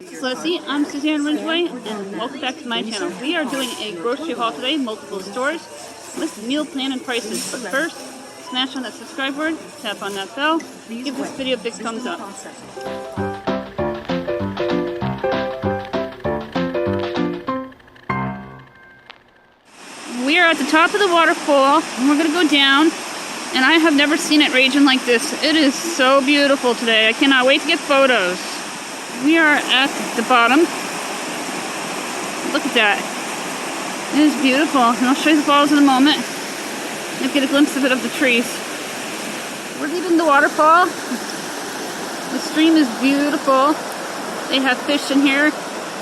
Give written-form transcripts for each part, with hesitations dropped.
So let's see, I'm Suzanne Ridgway, and welcome back to my channel. We are doing a grocery haul today, multiple stores, with meal plan and prices. But first, smash on that subscribe button, tap on that bell, give this video a big thumbs up. We are at the top of the waterfall, and we're going to go down, and I have never seen it raging like this. It is so beautiful today. I cannot wait to get photos. We are at the bottom. Look at that. It is beautiful. And I'll show you the falls in a moment. You'll get a glimpse of it of the trees. We're leaving the waterfall. The stream is beautiful. They have fish in here.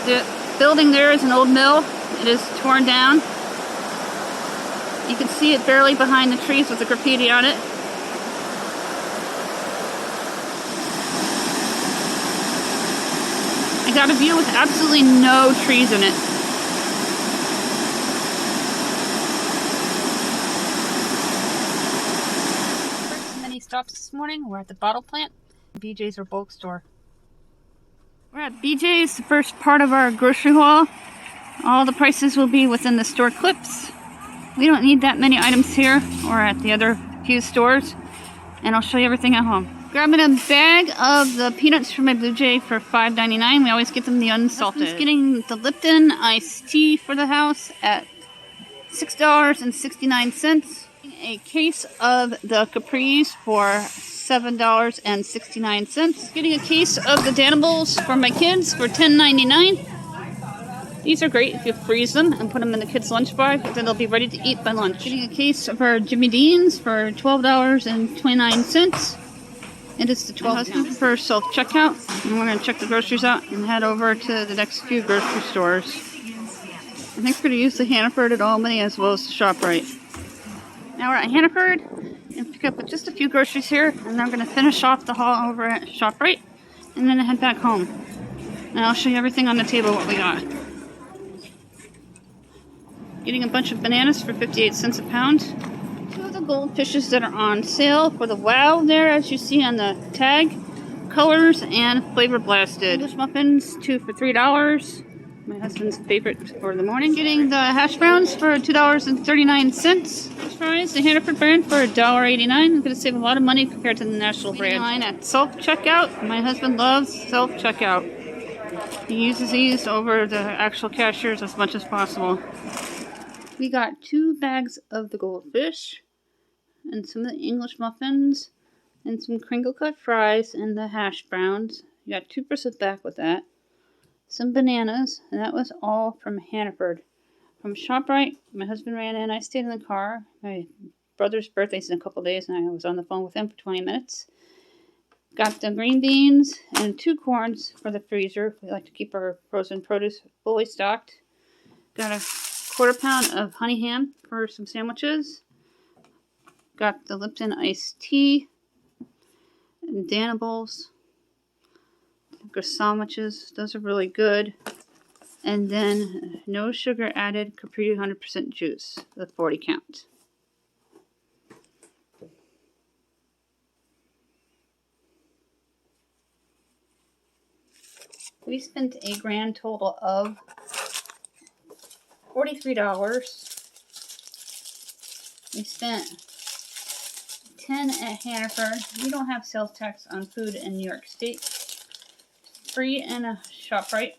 The building there is an old mill. It is torn down. You can see it barely behind the trees with the graffiti on it. I got a view with absolutely no trees in it. First, many stops this morning. We're at the bottle plant, BJ's or bulk store. We're at BJ's, the first part of our grocery haul. All the prices will be within the store clips. We don't need that many items here or at the other few stores, and I'll show you everything at home. Grabbing a bag of the peanuts from my Blue Jay for $5.99. We always get them the unsalted. I'm getting the Lipton iced tea for the house at $6.69. A case of the Capris for $7.69. Getting a case of the Danibles for my kids for $10.99. These are great if you freeze them and put them in the kids' lunch bag, then they'll be ready to eat by lunch. Getting a case of our Jimmy Dean's for $12.29. It is the 12 count for self-checkout. And we're going to check the groceries out and head over to the next few grocery stores. I think we're going to use the Hannaford at Albany as well as the ShopRite. Now we're at Hannaford and pick up just a few groceries here, and then I'm going to finish off the haul over at ShopRite and then head back home. And I'll show you everything on the table what we got. Getting a bunch of bananas for 58 cents a pound. Two of the goldfishes that are on sale for the Wow there, as you see on the tag. Colors and flavor blasted. English muffins, 2 for $3. My husband's favorite for the morning. Getting the hash browns for $2.39. French fries, the Hannaford brand for $1.89. I'm going to save a lot of money compared to the national brand. Line at self-checkout. My husband loves self-checkout. He uses these over the actual cashiers as much as possible. We got 2 bags of the goldfish, and some of the English muffins, and some crinkle cut fries, and the hash browns. You got 2% back with that. Some bananas, and that was all from Hannaford. From ShopRite, my husband ran in, I stayed in the car. My brother's birthday's in a couple days, and I was on the phone with him for 20 minutes. Got the green beans and 2 corns for the freezer. We like to keep our frozen produce fully stocked. Got a quarter pound of honey ham for some sandwiches. Got the Lipton iced tea and Danibles. Sandwiches, those are really good. And then no sugar added Capri 100% juice, the 40 count. We spent a grand total of $43. We spent $10 at Hannaford. We don't have sales tax on food in New York State. Free in a ShopRite.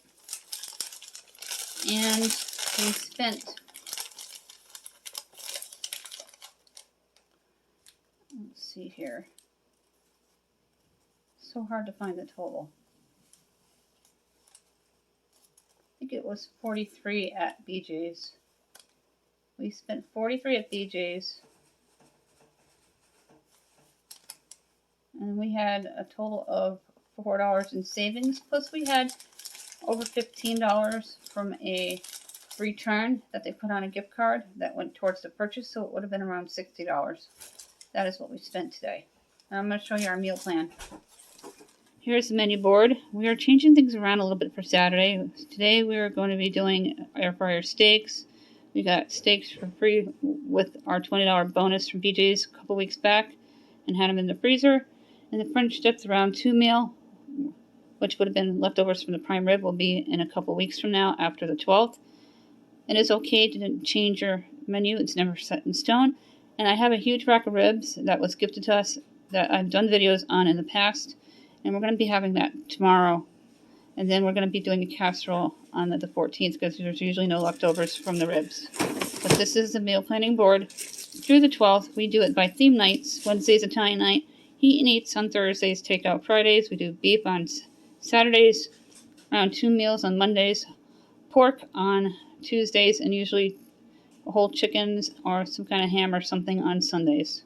And we spent, let's see here. So hard to find the total. I think it was 43 at BJ's. We spent 43 at BJ's. And we had a total of $4 in savings. Plus we had over $15 from a return that they put on a gift card that went towards the purchase. So it would have been around $60. That is what we spent today. Now I'm going to show you our meal plan. Here's the menu board. We are changing things around a little bit for Saturday. Today we are going to be doing air fryer steaks. We got steaks for free with our $20 bonus from BJ's a couple weeks back and had them in the freezer. And the French dips around 2 meal which would have been leftovers from the prime rib, will be in a couple weeks from now after the 12th. It is okay to change your menu. It's never set in stone. And I have a huge rack of ribs that was gifted to us that I've done videos on in the past. And we're going to be having that tomorrow. And then we're going to be doing a casserole on the 14th because there's usually no leftovers from the ribs. But this is the meal planning board through the 12th. We do it by theme nights. Wednesday's Italian night. Eat and eats on Thursdays. Takeout Fridays. We do beef on Saturdays. Around 2 meals on Mondays. Pork on Tuesdays. And usually whole chickens or some kind of ham or something on Sundays.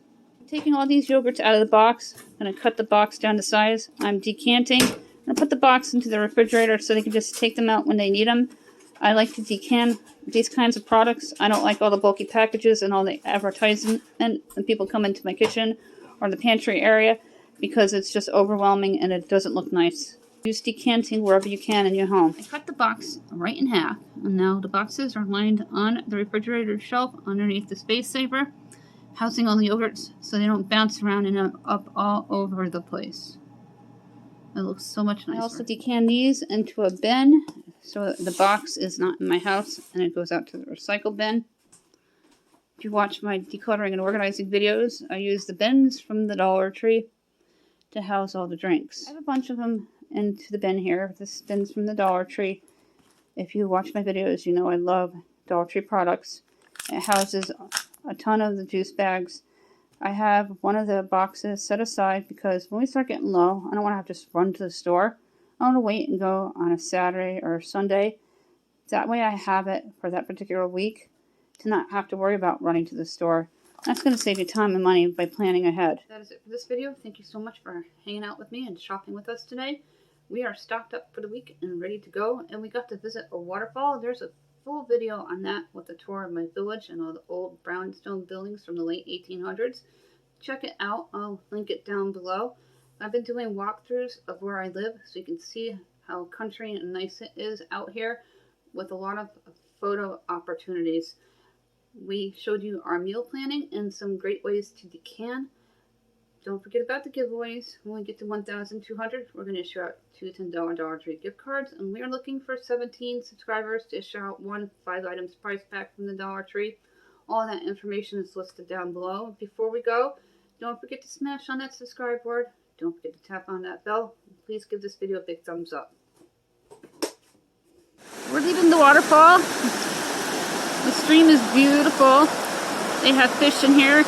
Taking all these yogurts out of the box. I'm going to cut the box down to size. I'm decanting. I'm going to put the box into the refrigerator so they can just take them out when they need them. I like to decant these kinds of products. I don't like all the bulky packages and all the advertisement when people come into my kitchen or the pantry area because it's just overwhelming and it doesn't look nice. Use decanting wherever you can in your home. I cut the box right in half, and now the boxes are lined on the refrigerator shelf underneath the space saver, housing all the yogurts so they don't bounce around and up all over the place. It looks so much nicer. I also decant these into a bin so the box is not in my house and it goes out to the recycle bin. If you watch my decluttering and organizing videos, I use the bins from the Dollar Tree to house all the drinks. I have a bunch of them into the bin here. This bin's from the Dollar Tree. If you watch my videos, you know I love Dollar Tree products. It houses a ton of the juice bags. I have one of the boxes set aside because when we start getting low, I don't want to have to just run to the store. I want to wait and go on a Saturday or a Sunday. That way I have it for that particular week to not have to worry about running to the store. That's going to save you time and money by planning ahead. That is it for this video. Thank you so much for hanging out with me and shopping with us today. We are stocked up for the week and ready to go. And we got to visit a waterfall. There's a full video on that with a tour of my village and all the old brownstone buildings from the late 1800s. Check it out. I'll link it down below. I've been doing walkthroughs of where I live so you can see how country and nice it is out here with a lot of photo opportunities. We showed you our meal planning and some great ways to decant. Don't forget about the giveaways. When we get to 1,200, we're going to issue out 2 $10 Dollar Tree gift cards. And we are looking for 17 subscribers to issue out 1 5 items prize pack from the Dollar Tree. All that information is listed down below. Before we go, don't forget to smash on that subscribe board. Don't forget to tap on that bell. Please give this video a big thumbs up. We're leaving the waterfall. The stream is beautiful. They have fish in here.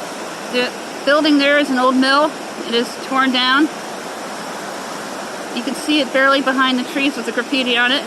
The building there is an old mill. It is torn down. You can see it barely behind the trees with the graffiti on it.